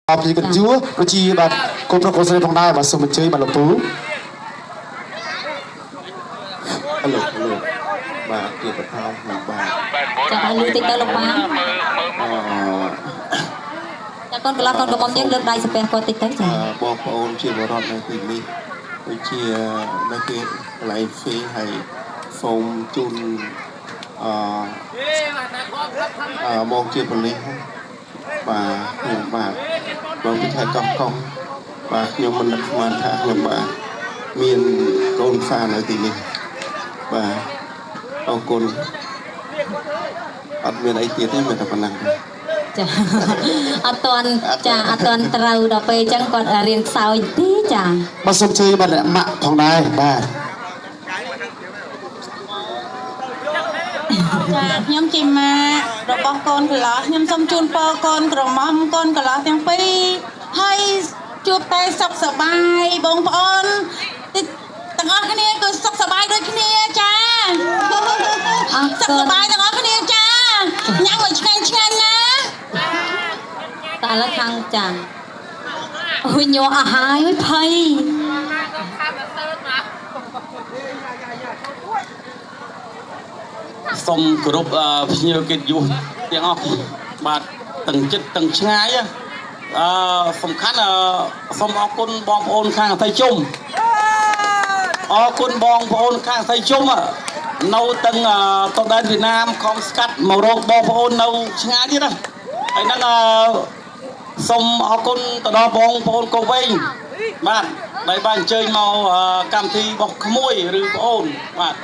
ពីកញ្ជួដូចជាបាទកូនប្រុសកូនស្រីផងដែរបាទសូមអញ្ជើញបាទលោកពូហេឡូបាទជាបឋមបាទចាំឲ្យលឺតិចទៅលោកបានចាកូនកន្លះកូនកំមុំយើងលើកដៃសំពះគាត់តិចទៅចាបងប្អូនជាបរិវត្តនៅទីនេះដូចជានៅគេកន្លែងហ្វេហើយសូមជូនមកជាប៉ូលីសបាទខ្ញុំបាទបងពិធីកោះកុងបាទខ្ញុំមិននឹកស្មានថាខ្ញុំបាទមានកូនសានៅទីនេះបាទអរគុណអត់មានអីទៀតទេមានតែប៉ុណ្ណឹងចាអត់ទាន់ត្រូវដល់ពេលអញ្ចឹងគាត់រៀនខ្សោយទីចាបាទសូមអញ្ជើញបាទម៉ាក់ផងដែរបាទចាខ្ញុំជាម៉ាក់របស់កូនកន្លោះខ្ញុំសូមជូនពរកូនក្រមុំកូនកន្លោះទាំងពីរហើយជួបតែសុខសប្បាយបងប្អូនទាំងអស់គ្នាគឺសុខសប្បាយដូចគ្នាចាសុខសប្បាយទាំងអស់គ្នាចាញ៉ាំឲ្យឆ្ងាញ់ណាតែឥឡូវខាងចាអូយញ័រអស់ហើយភ័យសូមគោរពភ្ញៀវកិត្តិយសទាំងអស់បាទទាំងចិត្តទាំងឆ្ងាយសំខាន់សូមអរគុណបងប្អូនខាងអធិជុំអរគុណបងប្អូនខាងអធិជុំនៅទាំងតដែនវៀតណាមខំស្កាត់មករកបងប្អូននៅឆ្ងាយទៀតណាហើយហ្នឹងសូមអរគុណទៅដល់បងប្អូនកូវវិញបាទដែលបានអញ្ជើញមកកម្មវិធីរបស់ក្មួយឬប្អូនបាទ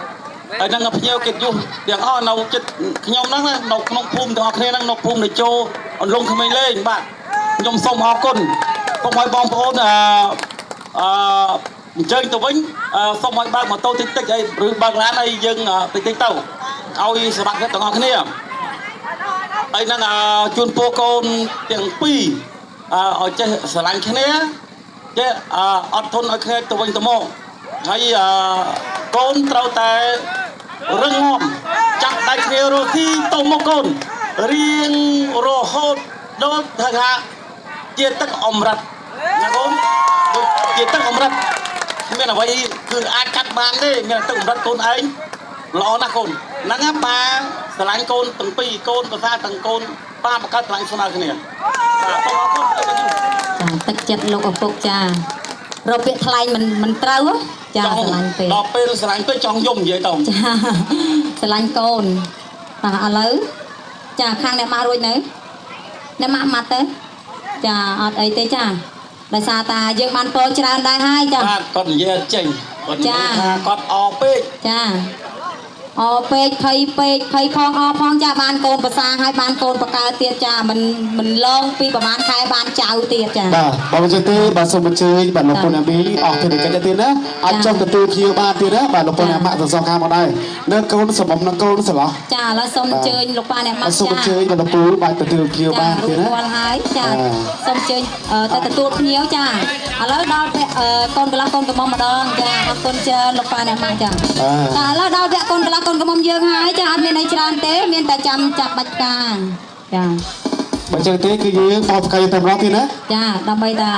ហើយនឹងភ្ញៀវកិត្តិយសទាំងអស់នៅចិត្តខ្ញុំហ្នឹងនៅក្នុងភូមិទាំងអស់គ្នាហ្នឹងនៅភូមិនៃជោអន្លង់ក្មេងលេងបាទខ្ញុំសូមអរគុណសូមឲ្យបងប្អូនអញ្ជើញទៅវិញសូមឲ្យបើកម៉ូតូតិចអីឬបើកឡានអីយើងតិចទៅឲ្យសុខភាពទាំងអស់គ្នាហើយនឹងជូនពរកូនទាំងពីរឲ្យចេះស្រឡាញ់គ្នាចេះអត់ធន់ឲ្យគ្នាទៅវិញទៅមកហើយកូនត្រូវតែរឹងមាំចាប់ដៃគ្នារស់ទីទៅមកកូនរៀងរហូតដល់ថាជាទឹកអមរិតណាកូនជាទឹកអមរិតមានអ្វីគឺអាចកាត់បានទេមានទឹកអមរិតកូនឯងល្អណាស់កូនហ្នឹងប៉ាស្រឡាញ់កូនទាំងពីរកូនប្រសាទាំងកូនប៉ាបង្កើតខ្លាំងស្មើគ្នាបាទសូមអរគុណចាទឹកចិត្តលោកឪពុកចារកពាក្យថ្លែងមិនត្រូវចាស្រឡាញ់ពេកដល់ពេលស្រឡាញ់ពេកចង់យំនិយាយទៅចាស្រឡាញ់កូនបាទឥឡូវចាខាងអ្នកម៉ាក់រួចនៅអ្នកម៉ាក់ម៉ាត់ទៅចាអត់អីទេចាដោយសារតាយើងបានពោច្រើនដែរហើយចាបាទគាត់និយាយចេញគាត់និយាយថាគាត់អពេកចាអពេកភ័យពេកភ័យផងអផងចាបានកូនប្រសាហើយបានកូនបកើទៀតចាមិនឡងពីប្រហែលខែបានចៅទៀតចាបាទបើមិនទេបាទសូមអញ្ជើញបាទលោកពូណាមីអស់ទៅកិច្ចទៀតណាអាចចុះទទួលភ្ញៀវបានទៀតណាបាទលោកពូណាម៉ាក់ទាំងសងខាងមកដែរនៅកូនសម្បំនឹងកូនស្រឡោះចាឥឡូវសូមអញ្ជើញលោកប៉ាអ្នកម៉ាក់ចាសូមអញ្ជើញបាទលោកពូបាទទទួលភ្ញៀវបានទៀតណារួចហើយចាសូមអញ្ជើញទៅទទួលភ្ញៀវចាឥឡូវដល់កូនកន្លះកូនកំមុំម្ដងចាអរគុណច្រើនលោកប៉ាអ្នកម៉ាក់ចាតែឥឡូវដល់វគ្គកូនកន្លះកូនកំមុំយើងហើយចាអត់មានអីច្រើនទេមានតែចាំចាប់បាច់ការចាបើចឹងទេគឺយើងបោះផ្កាយទៅម្ដងទៀតណាចាដើម្បីតា